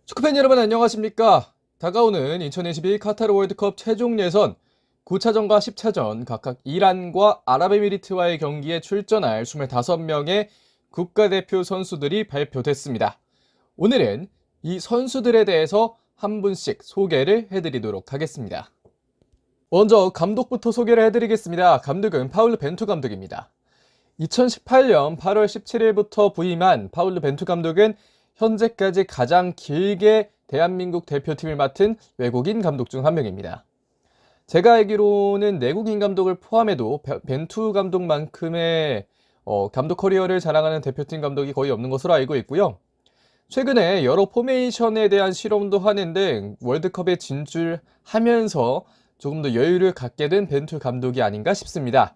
축구팬 여러분 안녕하십니까? 다가오는 2022 카타르 월드컵 최종 예선 9차전과 10차전 각각 이란과 아랍에미리트와의 경기에 출전할 25명의 국가대표 선수들이 발표됐습니다. 오늘은 이 선수들에 대해서 한 분씩 소개를 해드리도록 하겠습니다. 먼저 감독부터 소개를 해드리겠습니다. 감독은 파울루 벤투 감독입니다. 2018년 8월 17일부터 부임한 파울루 벤투 감독은 현재까지 가장 길게 대한민국 대표팀을 맡은 외국인 감독 중 한 명입니다. 제가 알기로는 내국인 감독을 포함해도 벤투 감독만큼의 감독 커리어를 자랑하는 대표팀 감독이 거의 없는 것으로 알고 있고요. 최근에 여러 포메이션에 대한 실험도 하는 등 월드컵에 진출하면서 조금 더 여유를 갖게 된 벤투 감독이 아닌가 싶습니다.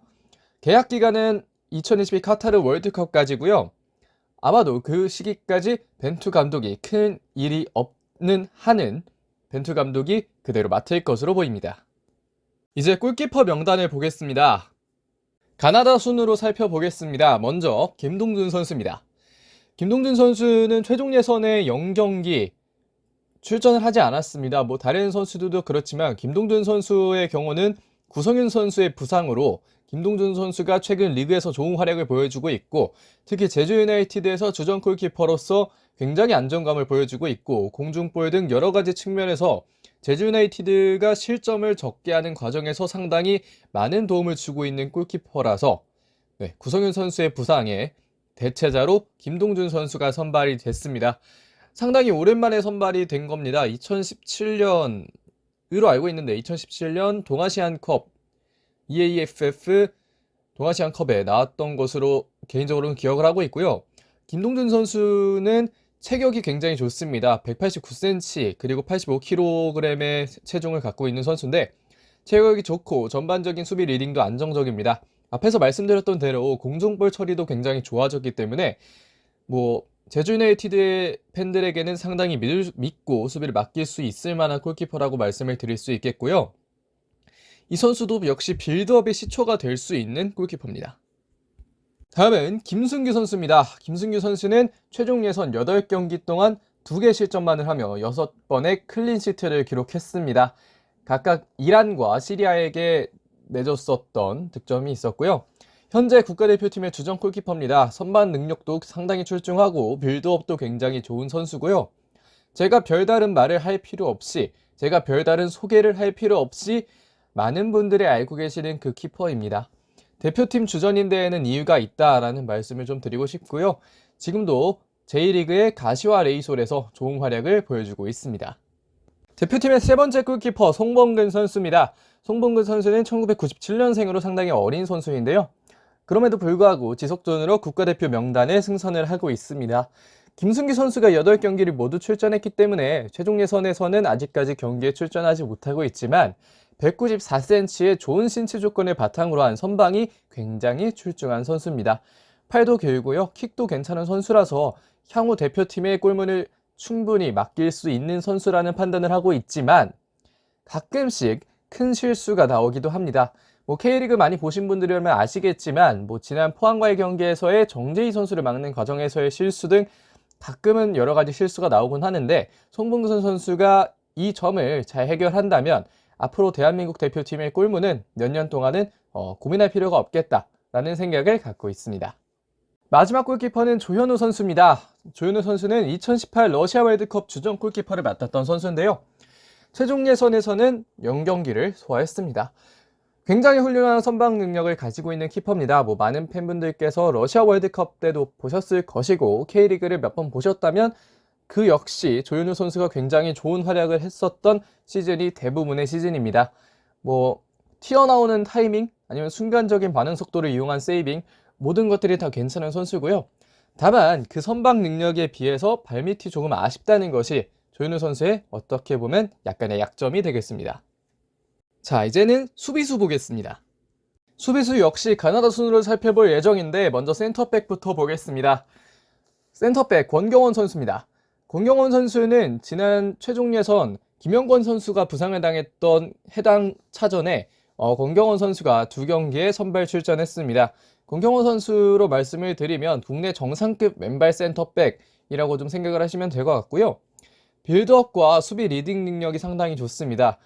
계약 기간은 2022 카타르 월드컵까지고요. 아마도 그 시기까지 벤투 감독이 큰 일이 없는 한은 벤투 감독이 그대로 맡을 것으로 보입니다. 이제 골키퍼 명단을 보겠습니다. 가나다 순으로 살펴보겠습니다. 먼저 김동준 선수입니다. 김동준 선수는 최종 예선에 0경기 출전을 하지 않았습니다. 다른 선수들도 그렇지만 김동준 선수의 경우는 구성윤 선수의 부상으로 김동준 선수가 최근 리그에서 좋은 활약을 보여주고 있고, 특히 제주 유나이티드에서 주전 골키퍼로서 굉장히 안정감을 보여주고 있고, 공중볼 등 여러 가지 측면에서 제주 유나이티드가 실점을 적게 하는 과정에서 상당히 많은 도움을 주고 있는 골키퍼라서 구성윤 선수의 부상에 대체자로 김동준 선수가 선발이 됐습니다. 상당히 오랜만에 선발이 된 겁니다. 2017년으로 알고 있는데 2017년 동아시안컵 EAFF 동아시안컵에 나왔던 것으로 개인적으로는 기억을 하고 있고요. 김동준 선수는 체격이 굉장히 좋습니다. 189cm 그리고 85kg의 체중을 갖고 있는 선수인데 체격이 좋고 전반적인 수비 리딩도 안정적입니다. 앞에서 말씀드렸던 대로 공중볼 처리도 굉장히 좋아졌기 때문에 제주 유나이티드의 팬들에게는 상당히 믿고 수비를 맡길 수 있을 만한 골키퍼라고 말씀을 드릴 수 있겠고요. 이 선수도 역시 빌드업의 시초가 될 수 있는 골키퍼입니다. 다음은 김승규 선수입니다. 김승규 선수는 최종 예선 8경기 동안 2개 실점만을 하며 6번의 클린시트를 기록했습니다. 각각 이란과 시리아에게 내줬었던 득점이 있었고요. 현재 국가대표팀의 주전 골키퍼입니다. 선방 능력도 상당히 출중하고 빌드업도 굉장히 좋은 선수고요. 제가 별다른 말을 할 필요 없이, 제가 별다른 소개를 할 필요 없이 많은 분들이 알고 계시는 그 키퍼입니다. 대표팀 주전인 데에는 이유가 있다라는 말씀을 좀 드리고 싶고요. 지금도 J리그의 가시와 레이솔에서 좋은 활약을 보여주고 있습니다. 대표팀의 세 번째 골키퍼 송범근 선수입니다. 송범근 선수는 1997년생으로 상당히 어린 선수인데요. 그럼에도 불구하고 지속전으로 국가대표 명단에 승선을 하고 있습니다. 김승규 선수가 8경기를 모두 출전했기 때문에 최종 예선에서는 아직까지 경기에 출전하지 못하고 있지만 194cm의 좋은 신체 조건을 바탕으로 한 선방이 굉장히 출중한 선수입니다. 팔도 길고요. 킥도 괜찮은 선수라서 향후 대표팀의 골문을 충분히 맡길 수 있는 선수라는 판단을 하고 있지만 가끔씩 큰 실수가 나오기도 합니다. K리그 많이 보신 분들이라면 아시겠지만 지난 포항과의 경기에서의 정재희 선수를 막는 과정에서의 실수 등 가끔은 여러 가지 실수가 나오곤 하는데 송범근 선수가 이 점을 잘 해결한다면 앞으로 대한민국 대표팀의 골문은 몇 년 동안은 고민할 필요가 없겠다라는 생각을 갖고 있습니다. 마지막 골키퍼는 조현우 선수입니다. 조현우 선수는 2018 러시아 월드컵 주전 골키퍼를 맡았던 선수인데요. 최종 예선에서는 0경기를 소화했습니다. 굉장히 훌륭한 선방 능력을 가지고 있는 키퍼입니다. 많은 팬분들께서 러시아 월드컵 때도 보셨을 것이고 K리그를 몇 번 보셨다면 그 역시 조현우 선수가 굉장히 좋은 활약을 했었던 시즌이 대부분의 시즌입니다. 튀어나오는 타이밍 아니면 순간적인 반응 속도를 이용한 세이빙 모든 것들이 다 괜찮은 선수고요. 다만 그 선방 능력에 비해서 발밑이 조금 아쉽다는 것이 조현우 선수의 어떻게 보면 약간의 약점이 되겠습니다. 자, 이제는 수비수 보겠습니다. 수비수 역시 가나다 순으로 살펴볼 예정인데 먼저 센터백부터 보겠습니다. 센터백 권경원 선수입니다. 권경원 선수는 지난 최종 예선 김영권 선수가 부상을 당했던 해당 차전에 권경원 선수가 2경기에 선발 출전했습니다. 권경원 선수로 말씀을 드리면 국내 정상급 왼발 센터백이라고 좀 생각을 하시면 될 것 같고요. 빌드업과 수비 리딩 능력이 상당히 좋습니다.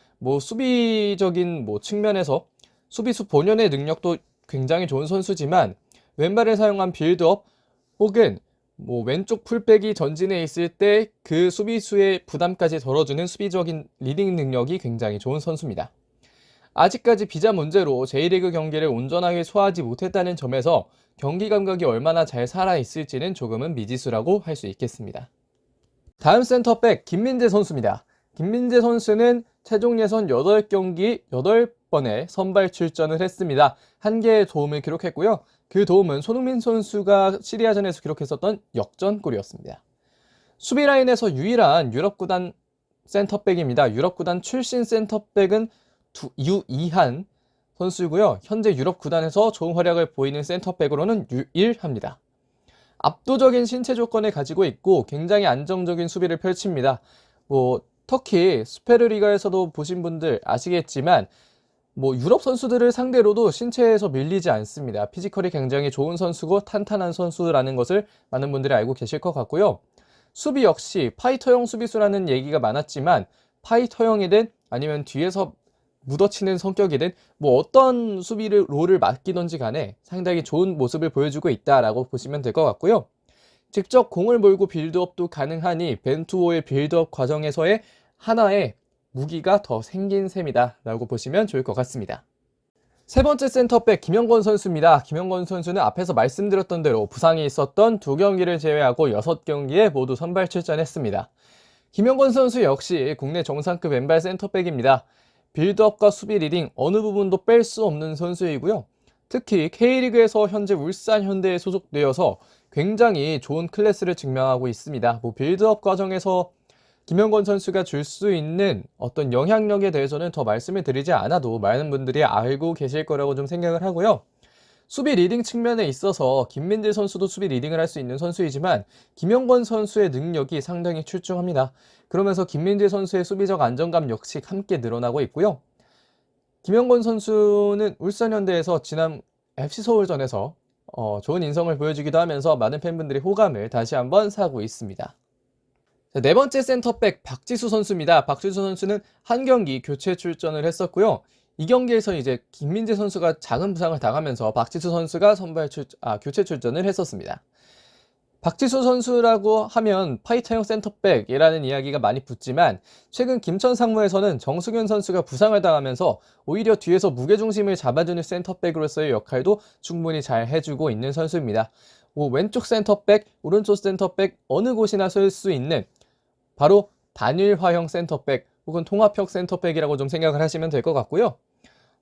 수비적인 측면에서 수비수 본연의 능력도 굉장히 좋은 선수지만 왼발을 사용한 빌드업 혹은 왼쪽 풀백이 전진해 있을 때 그 수비수의 부담까지 덜어주는 수비적인 리딩 능력이 굉장히 좋은 선수입니다. 아직까지 비자 문제로 J리그 경기를 온전하게 소화하지 못했다는 점에서 경기 감각이 얼마나 잘 살아있을지는 조금은 미지수라고 할 수 있겠습니다. 다음 센터백 김민재 선수입니다. 김민재 선수는 최종 예선 8경기 8번의 선발 출전을 했습니다. 1개의 도움을 기록했고요. 그 도움은 손흥민 선수가 시리아전에서 기록했었던 역전골이었습니다. 수비 라인에서 유일한 유럽 구단 센터백입니다. 유럽 구단 출신 센터백은 유이한 선수고요. 현재 유럽 구단에서 좋은 활약을 보이는 센터백으로는 유일합니다. 압도적인 신체 조건을 가지고 있고 굉장히 안정적인 수비를 펼칩니다. 터키 스페르리가에서도 보신 분들 아시겠지만 유럽 선수들을 상대로도 신체에서 밀리지 않습니다. 피지컬이 굉장히 좋은 선수고 탄탄한 선수라는 것을 많은 분들이 알고 계실 것 같고요. 수비 역시 파이터형 수비수라는 얘기가 많았지만 파이터형이든 아니면 뒤에서 묻어치는 성격이든 어떤 수비를 롤을 맡기던지 간에 상당히 좋은 모습을 보여주고 있다라고 보시면 될 것 같고요. 직접 공을 몰고 빌드업도 가능하니 벤투호의 빌드업 과정에서의 하나의 무기가 더 생긴 셈이다 라고 보시면 좋을 것 같습니다. 세 번째 센터백 김영권 선수입니다. 김영권 선수는 앞에서 말씀드렸던 대로 부상이 있었던 2경기를 제외하고 6경기에 모두 선발 출전했습니다. 김영권 선수 역시 국내 정상급 왼발 센터백입니다. 빌드업과 수비 리딩 어느 부분도 뺄 수 없는 선수이고요. 특히 K리그에서 현재 울산 현대에 소속되어서 굉장히 좋은 클래스를 증명하고 있습니다. 빌드업 과정에서 김영권 선수가 줄 수 있는 어떤 영향력에 대해서는 더 말씀을 드리지 않아도 많은 분들이 알고 계실 거라고 좀 생각을 하고요. 수비 리딩 측면에 있어서 김민재 선수도 수비 리딩을 할 수 있는 선수이지만 김영권 선수의 능력이 상당히 출중합니다. 그러면서 김민재 선수의 수비적 안정감 역시 함께 늘어나고 있고요. 김영권 선수는 울산현대에서 지난 FC서울전에서 좋은 인성을 보여주기도 하면서 많은 팬분들이 호감을 다시 한번 사고 있습니다. 네 번째 센터백 박지수 선수입니다. 박지수 선수는 한 경기 교체 출전을 했었고요. 이 경기에서 이제 김민재 선수가 작은 부상을 당하면서 박지수 선수가 교체 출전을 했었습니다. 박지수 선수라고 하면 파이터형 센터백이라는 이야기가 많이 붙지만 최근 김천 상무에서는 정승현 선수가 부상을 당하면서 오히려 뒤에서 무게중심을 잡아주는 센터백으로서의 역할도 충분히 잘 해주고 있는 선수입니다. 왼쪽 센터백, 오른쪽 센터백 어느 곳이나 설 수 있는 바로 단일화형 센터백 혹은 통합형 센터백이라고 좀 생각을 하시면 될 것 같고요.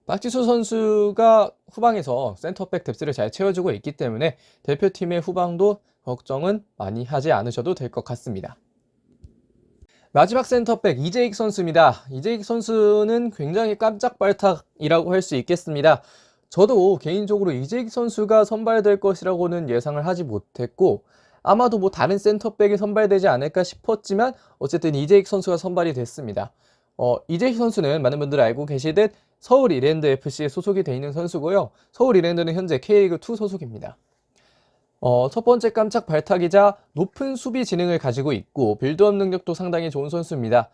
박지수 선수가 후방에서 센터백 뎁스를 잘 채워주고 있기 때문에 대표팀의 후방도 걱정은 많이 하지 않으셔도 될 것 같습니다. 마지막 센터백 이재익 선수입니다. 이재익 선수는 굉장히 깜짝발탁이라고 할 수 있겠습니다. 저도 개인적으로 이재익 선수가 선발될 것이라고는 예상을 하지 못했고 아마도 다른 센터백이 선발되지 않을까 싶었지만 어쨌든 이재익 선수가 선발이 됐습니다. 이재익 선수는 많은 분들이 알고 계시듯 서울 이랜드 FC에 소속이 되어 있는 선수고요. 서울 이랜드는 현재 K리그2 소속입니다. 첫 번째 깜짝 발탁이자 높은 수비 지능을 가지고 있고 빌드업 능력도 상당히 좋은 선수입니다.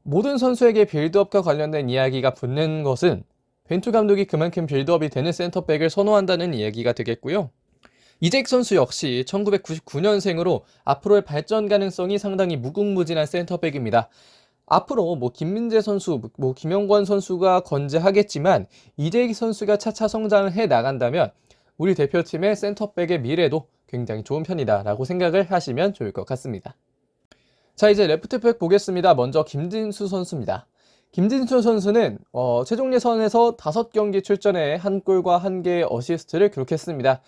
모든 선수에게 빌드업과 관련된 이야기가 붙는 것은 벤투 감독이 그만큼 빌드업이 되는 센터백을 선호한다는 이야기가 되겠고요. 이재익 선수 역시 1999년생으로 앞으로의 발전 가능성이 상당히 무궁무진한 센터백입니다. 앞으로 김민재 선수, 김영권 선수가 건재하겠지만 이재익 선수가 차차 성장을 해 나간다면 우리 대표팀의 센터백의 미래도 굉장히 좋은 편이다라고 생각을 하시면 좋을 것 같습니다. 자, 이제 레프트백 보겠습니다. 먼저 김진수 선수입니다. 김진수 선수는 최종 예선에서 5경기 출전에 1골과 1개의 어시스트를 기록했습니다.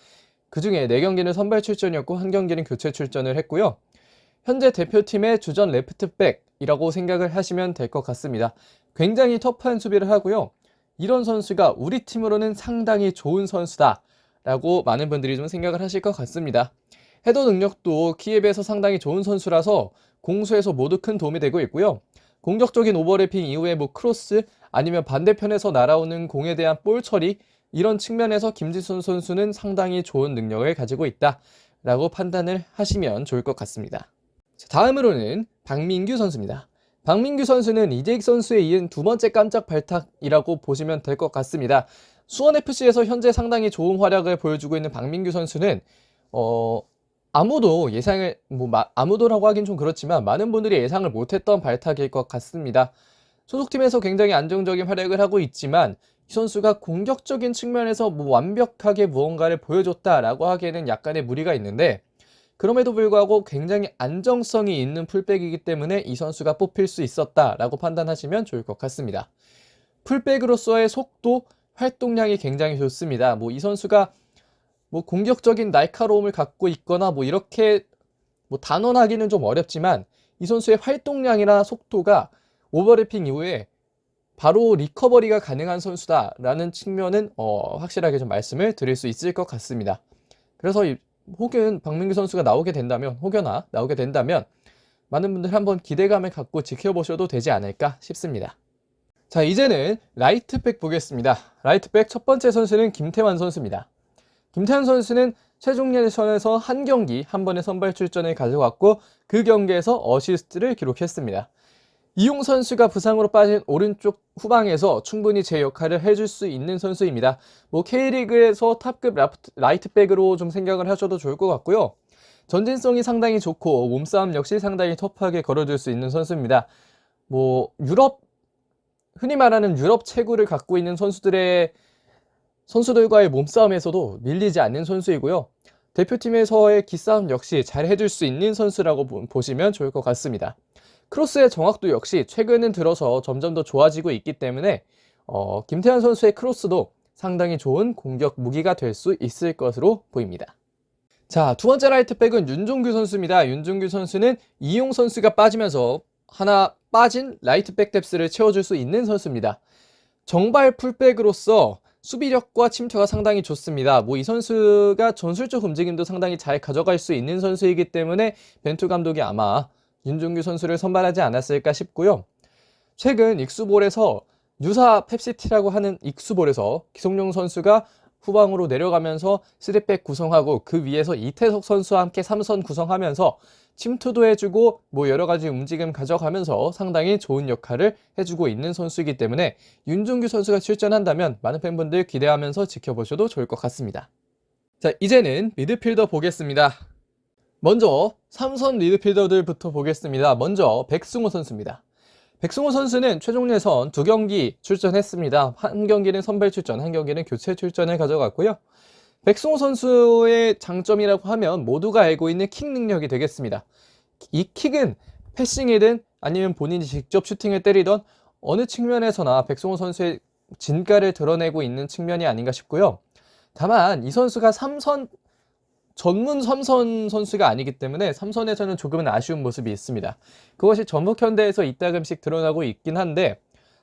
그 중에 4경기는 선발 출전이었고 1경기는 교체 출전을 했고요. 현재 대표팀의 주전 레프트백이라고 생각을 하시면 될 것 같습니다. 굉장히 터프한 수비를 하고요. 이런 선수가 우리 팀으로는 상당히 좋은 선수다 라고 많은 분들이 좀 생각을 하실 것 같습니다. 헤더 능력도 키에 비해서 상당히 좋은 선수라서 공수에서 모두 큰 도움이 되고 있고요. 공격적인 오버래핑 이후에 크로스 아니면 반대편에서 날아오는 공에 대한 볼 처리 이런 측면에서 김진수 선수는 상당히 좋은 능력을 가지고 있다 라고 판단을 하시면 좋을 것 같습니다. 다음으로는 박민규 선수입니다. 박민규 선수는 이재익 선수에 이은 두 번째 깜짝 발탁이라고 보시면 될 것 같습니다. 수원FC에서 현재 상당히 좋은 활약을 보여주고 있는 박민규 선수는 아무도 예상을 아무도라고 하긴 좀 그렇지만 많은 분들이 예상을 못했던 발탁일 것 같습니다. 소속팀에서 굉장히 안정적인 활약을 하고 있지만 이 선수가 공격적인 측면에서 완벽하게 무언가를 보여줬다라고 하기에는 약간의 무리가 있는데, 그럼에도 불구하고 굉장히 안정성이 있는 풀백이기 때문에 이 선수가 뽑힐 수 있었다라고 판단하시면 좋을 것 같습니다. 풀백으로서의 속도, 활동량이 굉장히 좋습니다. 이 선수가 공격적인 날카로움을 갖고 있거나 이렇게 단언하기는 좀 어렵지만 이 선수의 활동량이나 속도가 오버래핑 이후에 바로 리커버리가 가능한 선수다라는 측면은 확실하게 좀 말씀을 드릴 수 있을 것 같습니다. 그래서 혹은 박민규 선수가 혹여나 나오게 된다면 많은 분들 한번 기대감을 갖고 지켜보셔도 되지 않을까 싶습니다. 자, 이제는 라이트백 보겠습니다. 라이트백 첫 번째 선수는 김태환 선수입니다. 김태환 선수는 최종 예선에서 한 경기 한 번의 선발 출전을 가져갔고 그 경기에서 어시스트를 기록했습니다. 이용 선수가 부상으로 빠진 오른쪽 후방에서 충분히 제 역할을 해줄 수 있는 선수입니다. K리그에서 탑급 라이트백으로 좀 생각을 하셔도 좋을 것 같고요. 전진성이 상당히 좋고 몸싸움 역시 상당히 터프하게 걸어줄 수 있는 선수입니다. 흔히 말하는 유럽 체구를 갖고 있는 선수들과의 몸싸움에서도 밀리지 않는 선수이고요. 대표팀에서의 기싸움 역시 잘 해줄 수 있는 선수라고 보시면 좋을 것 같습니다. 크로스의 정확도 역시 최근은 들어서 점점 더 좋아지고 있기 때문에 김태환 선수의 크로스도 상당히 좋은 공격 무기가 될 수 있을 것으로 보입니다. 자, 두 번째 라이트백은 윤종규 선수입니다. 윤종규 선수는 이용 선수가 빠지면서 하나 빠진 라이트백 뎁스를 채워줄 수 있는 선수입니다. 정발 풀백으로서 수비력과 침투가 상당히 좋습니다. 이 선수가 전술적 움직임도 상당히 잘 가져갈 수 있는 선수이기 때문에 벤투 감독이 아마 윤종규 선수를 선발하지 않았을까 싶고요. 최근 익수볼에서 유사 펩시티라고 하는 익수볼에서 기성용 선수가 후방으로 내려가면서 3백 구성하고 그 위에서 이태석 선수와 함께 3선 구성하면서 침투도 해주고 여러 가지 움직임 가져가면서 상당히 좋은 역할을 해주고 있는 선수이기 때문에 윤종규 선수가 출전한다면 많은 팬분들 기대하면서 지켜보셔도 좋을 것 같습니다. 자, 이제는 미드필더 보겠습니다. 먼저 3선 미드필더들부터 보겠습니다. 먼저 백승호 선수입니다. 백승호 선수는 최종 예선 2경기 출전했습니다. 한 경기는 선발 출전, 한 경기는 교체 출전을 가져갔고요. 백승호 선수의 장점이라고 하면 모두가 알고 있는 킥 능력이 되겠습니다. 이 킥은 패싱이든 아니면 본인이 직접 슈팅을 때리던 어느 측면에서나 백승호 선수의 진가를 드러내고 있는 측면이 아닌가 싶고요. 다만 이 선수가 전문 3선 선수가 아니기 때문에 3선에서는 조금은 아쉬운 모습이 있습니다. 그것이 전북현대에서 이따금씩 드러나고 있긴 한데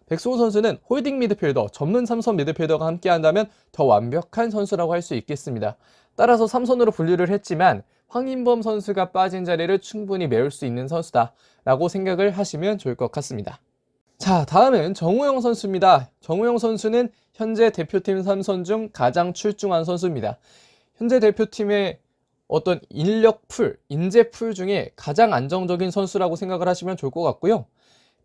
백승호 선수는 홀딩 미드필더, 전문 3선 미드필더가 함께 한다면 더 완벽한 선수라고 할 수 있겠습니다. 따라서 3선으로 분류를 했지만 황인범 선수가 빠진 자리를 충분히 메울 수 있는 선수다라고 생각을 하시면 좋을 것 같습니다. 자, 다음은 정우영 선수입니다. 정우영 선수는 현재 대표팀 3선 중 가장 출중한 선수입니다. 현재 대표팀의 어떤 인재 풀 중에 가장 안정적인 선수라고 생각을 하시면 좋을 것 같고요.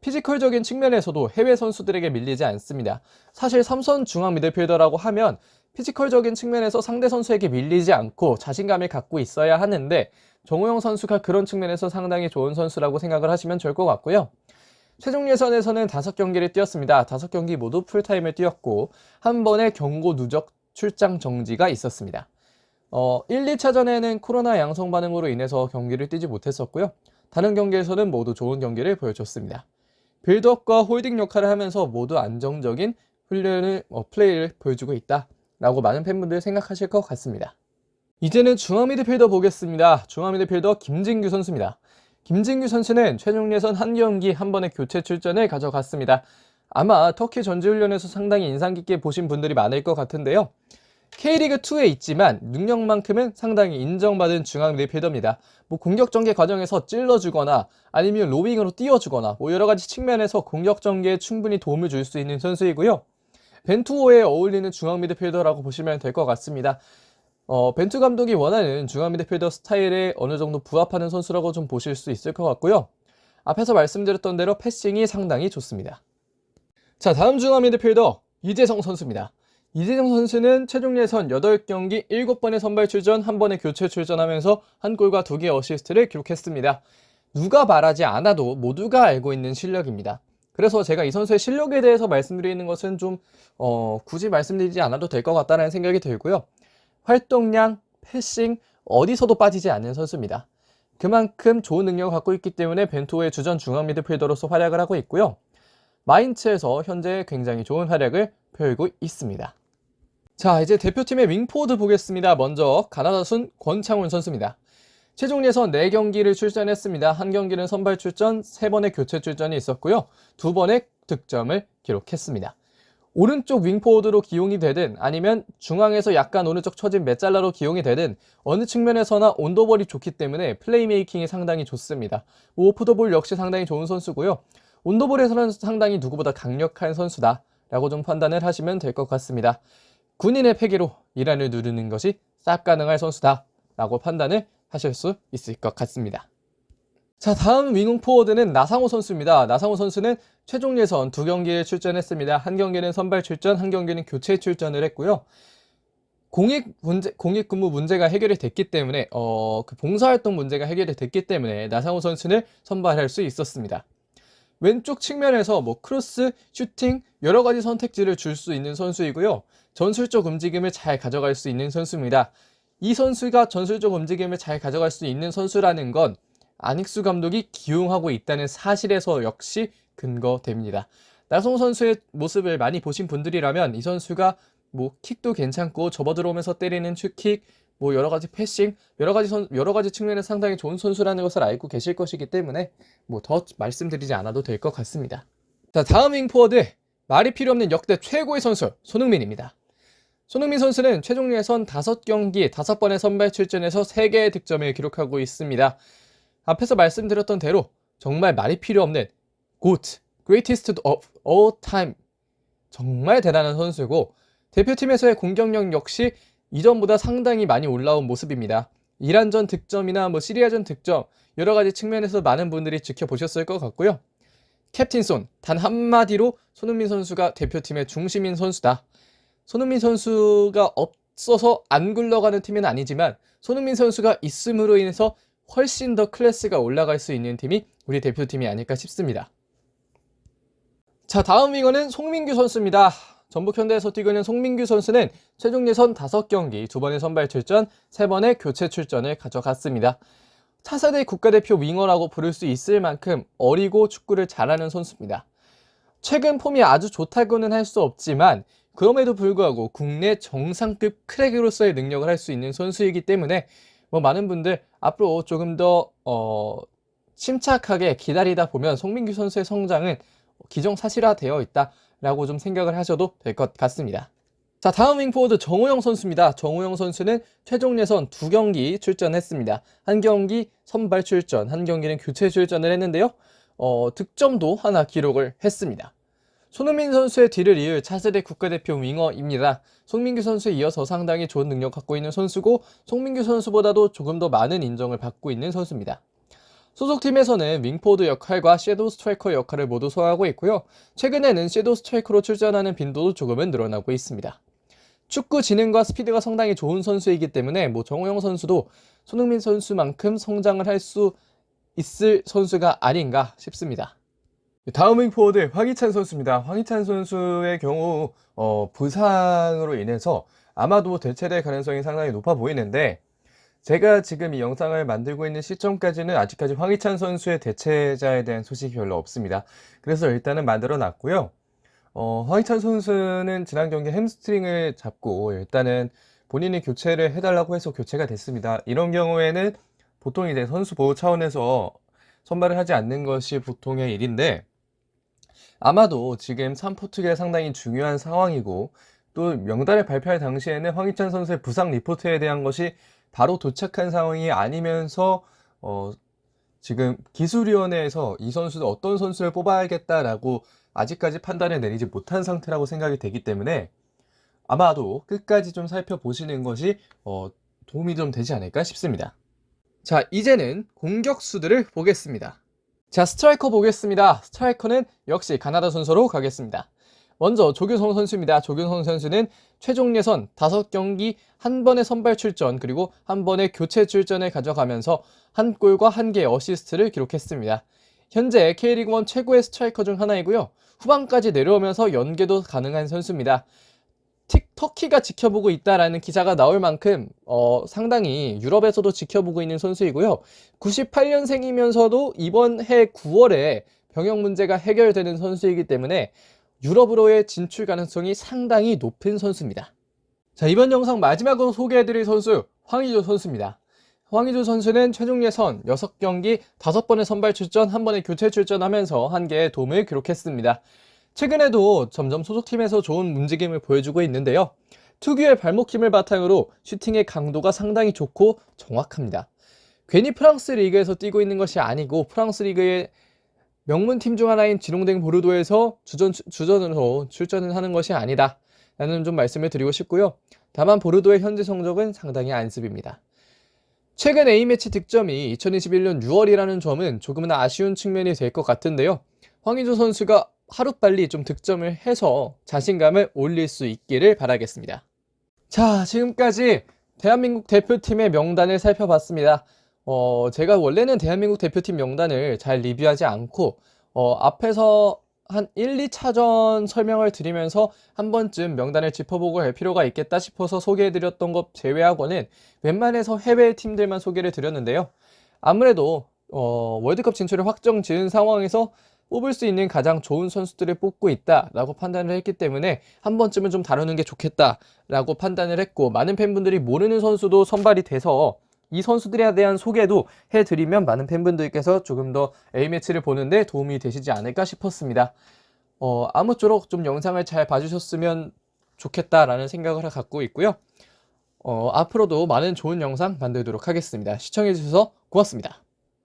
피지컬적인 측면에서도 해외 선수들에게 밀리지 않습니다. 사실 3선 중앙 미드필더라고 하면 피지컬적인 측면에서 상대 선수에게 밀리지 않고 자신감을 갖고 있어야 하는데 정우영 선수가 그런 측면에서 상당히 좋은 선수라고 생각을 하시면 좋을 것 같고요. 최종 예선에서는 5경기를 뛰었습니다. 5경기 모두 풀타임을 뛰었고 한 번의 경고 누적 출장 정지가 있었습니다. 1, 2차전에는 코로나 양성 반응으로 인해서 경기를 뛰지 못했었고요. 다른 경기에서는 모두 좋은 경기를 보여줬습니다. 빌드업과 홀딩 역할을 하면서 모두 안정적인 플레이를 보여주고 있다라고 많은 팬분들 생각하실 것 같습니다. 이제는 중앙 미드필더 보겠습니다. 중앙 미드필더 김진규 선수입니다. 김진규 선수는 최종 예선 한 경기 한 번의 교체 출전을 가져갔습니다. 아마 터키 전지훈련에서 상당히 인상 깊게 보신 분들이 많을 것 같은데요. K리그2에 있지만 능력만큼은 상당히 인정받은 중앙 미드필더입니다. 공격 전개 과정에서 찔러주거나 아니면 로빙으로 띄워주거나 여러가지 측면에서 공격 전개에 충분히 도움을 줄 수 있는 선수이고요. 벤투호에 어울리는 중앙 미드필더라고 보시면 될 것 같습니다. 벤투 감독이 원하는 중앙 미드필더 스타일에 어느 정도 부합하는 선수라고 좀 보실 수 있을 것 같고요. 앞에서 말씀드렸던 대로 패싱이 상당히 좋습니다. 자, 다음 중앙 미드필더 이재성 선수입니다. 이재성 선수는 최종 예선 8경기 7번의 선발 출전, 1번의 교체 출전하면서 1골과 2개 어시스트를 기록했습니다. 누가 말하지 않아도 모두가 알고 있는 실력입니다. 그래서 제가 이 선수의 실력에 대해서 말씀드리는 것은 좀 굳이 말씀드리지 않아도 될 것 같다는 생각이 들고요. 활동량, 패싱, 어디서도 빠지지 않는 선수입니다. 그만큼 좋은 능력을 갖고 있기 때문에 벤투호의 주전 중앙 미드필더로서 활약을 하고 있고요. 마인츠에서 현재 굉장히 좋은 활약을 펼고 있습니다. 자, 이제 대표팀의 윙포워드 보겠습니다. 먼저 가나다순 권창훈 선수입니다. 최종 예선 4경기를 출전했습니다. 1경기는 선발 출전, 3번의 교체 출전이 있었고요. 2번의 득점을 기록했습니다. 오른쪽 윙포워드로 기용이 되든 아니면 중앙에서 약간 오른쪽 처진 메잘라로 기용이 되든 어느 측면에서나 온더볼이 좋기 때문에 플레이메이킹이 상당히 좋습니다. 오프더볼 역시 상당히 좋은 선수고요. 온더볼에서는 상당히 누구보다 강력한 선수다라고 좀 판단을 하시면 될 것 같습니다. 군인의 패기로 이란을 누르는 것이 쌉 가능할 선수다라고 판단을 하실 수 있을 것 같습니다. 자, 다음 윙 포워드는 나상호 선수입니다. 나상호 선수는 최종 예선 2경기에 출전했습니다. 1경기는 선발 출전, 1경기는 교체 출전을 했고요. 공익 근무 문제가 해결이 됐기 때문에 그 봉사활동 문제가 해결이 됐기 때문에 나상호 선수는 선발할 수 있었습니다. 왼쪽 측면에서 크로스, 슈팅 여러 가지 선택지를 줄 수 있는 선수이고요. 전술적 움직임을 잘 가져갈 수 있는 선수입니다. 이 선수가 전술적 움직임을 잘 가져갈 수 있는 선수라는 건 안익수 감독이 기용하고 있다는 사실에서 역시 근거됩니다. 나성호 선수의 모습을 많이 보신 분들이라면 이 선수가 킥도 괜찮고 접어들어오면서 때리는 슈킥, 여러 가지 패싱, 여러 가지 측면에서 상당히 좋은 선수라는 것을 알고 계실 것이기 때문에 더 말씀드리지 않아도 될 것 같습니다. 자, 다음 윙포워드 말이 필요 없는 역대 최고의 선수 손흥민입니다. 손흥민 선수는 최종 예선 5경기 5번의 선발 출전에서 3개의 득점을 기록하고 있습니다. 앞에서 말씀드렸던 대로 정말 말이 필요 없는 GOAT, Greatest of All Time, 정말 대단한 선수고 대표팀에서의 공격력 역시 이전보다 상당히 많이 올라온 모습입니다. 이란전 득점이나 시리아전 득점 여러 가지 측면에서 많은 분들이 지켜보셨을 것 같고요. 캡틴손, 단 한마디로 손흥민 선수가 대표팀의 중심인 선수다. 손흥민 선수가 없어서 안 굴러가는 팀은 아니지만 손흥민 선수가 있음으로 인해서 훨씬 더 클래스가 올라갈 수 있는 팀이 우리 대표팀이 아닐까 싶습니다. 자, 다음 윙어는 송민규 선수입니다. 전북 현대에서 뛰고 있는 송민규 선수는 최종 예선 5경기 2번의 선발 출전, 3번의 교체 출전을 가져갔습니다. 차세대 국가대표 윙어라고 부를 수 있을 만큼 어리고 축구를 잘하는 선수입니다. 최근 폼이 아주 좋다고는 할 수 없지만 그럼에도 불구하고 국내 정상급 크랙으로서의 능력을 할 수 있는 선수이기 때문에 많은 분들 앞으로 조금 더 침착하게 기다리다 보면 송민규 선수의 성장은 기정사실화되어 있다라고 좀 생각을 하셔도 될 것 같습니다. 자, 다음 윙포워드 정우영 선수입니다. 정우영 선수는 최종 예선 2경기 출전했습니다. 1경기 선발 출전, 1경기는 교체 출전을 했는데요. 득점도 하나 기록을 했습니다. 손흥민 선수의 뒤를 이을 차세대 국가대표 윙어입니다. 송민규 선수에 이어서 상당히 좋은 능력 갖고 있는 선수고 송민규 선수보다도 조금 더 많은 인정을 받고 있는 선수입니다. 소속팀에서는 윙포워드 역할과 섀도우 스트라이커 역할을 모두 소화하고 있고요. 최근에는 섀도우 스트라이커로 출전하는 빈도도 조금은 늘어나고 있습니다. 축구 지능과 스피드가 상당히 좋은 선수이기 때문에 정우영 선수도 손흥민 선수만큼 성장을 할 수 있을 선수가 아닌가 싶습니다. 다음 윙포워드 황희찬 선수입니다. 황희찬 선수의 경우 부상으로 인해서 아마도 대체될 가능성이 상당히 높아 보이는데 제가 지금 이 영상을 만들고 있는 시점까지는 아직까지 황희찬 선수의 대체자에 대한 소식이 별로 없습니다. 그래서 일단은 만들어 놨고요. 황희찬 선수는 지난 경기 햄스트링을 잡고 일단은 본인이 교체를 해달라고 해서 교체가 됐습니다. 이런 경우에는 보통 이제 선수 보호 차원에서 선발을 하지 않는 것이 보통의 일인데 아마도 지금 3포트가 상당히 중요한 상황이고 또 명단을 발표할 당시에는 황희찬 선수의 부상 리포트에 대한 것이 바로 도착한 상황이 아니면서 지금 기술위원회에서 이 선수는 어떤 선수를 뽑아야겠다라고 아직까지 판단을 내리지 못한 상태라고 생각이 되기 때문에 아마도 끝까지 좀 살펴보시는 것이 도움이 좀 되지 않을까 싶습니다. 자, 이제는 공격수들을 보겠습니다. 자, 스트라이커 보겠습니다. 스트라이커는 역시 가나다 순서로 가겠습니다. 먼저 조규성 선수입니다. 조규성 선수는 최종 예선 5경기 한 번의 선발 출전 그리고 한 번의 교체 출전을 가져가면서 한 골과 한 개의 어시스트를 기록했습니다. 현재 K리그1 최고의 스트라이커 중 하나이고요. 후반까지 내려오면서 연계도 가능한 선수입니다. 터키가 지켜보고 있다라는 기사가 나올 만큼 상당히 유럽에서도 지켜보고 있는 선수이고요. 98년생이면서도 이번 해 9월에 병역 문제가 해결되는 선수이기 때문에 유럽으로의 진출 가능성이 상당히 높은 선수입니다. 자, 이번 영상 마지막으로 소개해드릴 선수 황의조 선수입니다. 황의조 선수는 최종 예선 6경기 5번의 선발 출전, 1번의 교체 출전하면서 1개의 도움을 기록했습니다. 최근에도 점점 소속팀에서 좋은 움직임을 보여주고 있는데요. 특유의 발목 힘을 바탕으로 슈팅의 강도가 상당히 좋고 정확합니다. 괜히 프랑스 리그에서 뛰고 있는 것이 아니고 프랑스 리그의 명문팀 중 하나인 지롱댕 보르도에서 주전으로 출전을 하는 것이 아니다 라는 좀 말씀을 드리고 싶고요. 다만 보르도의 현재 성적은 상당히 안습입니다. 최근 A매치 득점이 2021년 6월이라는 점은 조금은 아쉬운 측면이 될 것 같은데요. 황의조 선수가 하루빨리 좀 득점을 해서 자신감을 올릴 수 있기를 바라겠습니다. 자, 지금까지 대한민국 대표팀의 명단을 살펴봤습니다. 제가 원래는 대한민국 대표팀 명단을 잘 리뷰하지 않고 앞에서 한 1, 2차전 설명을 드리면서 한 번쯤 명단을 짚어보고 할 필요가 있겠다 싶어서 소개해드렸던 것 제외하고는 웬만해서 해외 팀들만 소개를 드렸는데요. 아무래도 월드컵 진출을 확정 지은 상황에서 뽑을 수 있는 가장 좋은 선수들을 뽑고 있다라고 판단을 했기 때문에 한 번쯤은 좀 다루는 게 좋겠다라고 판단을 했고, 많은 팬분들이 모르는 선수도 선발이 돼서 이 선수들에 대한 소개도 해드리면 많은 팬분들께서 조금 더 A매치를 보는데 도움이 되시지 않을까 싶었습니다. 아무쪼록 좀 영상을 잘 봐주셨으면 좋겠다라는 생각을 갖고 있고요. 앞으로도 많은 좋은 영상 만들도록 하겠습니다. 시청해주셔서 고맙습니다.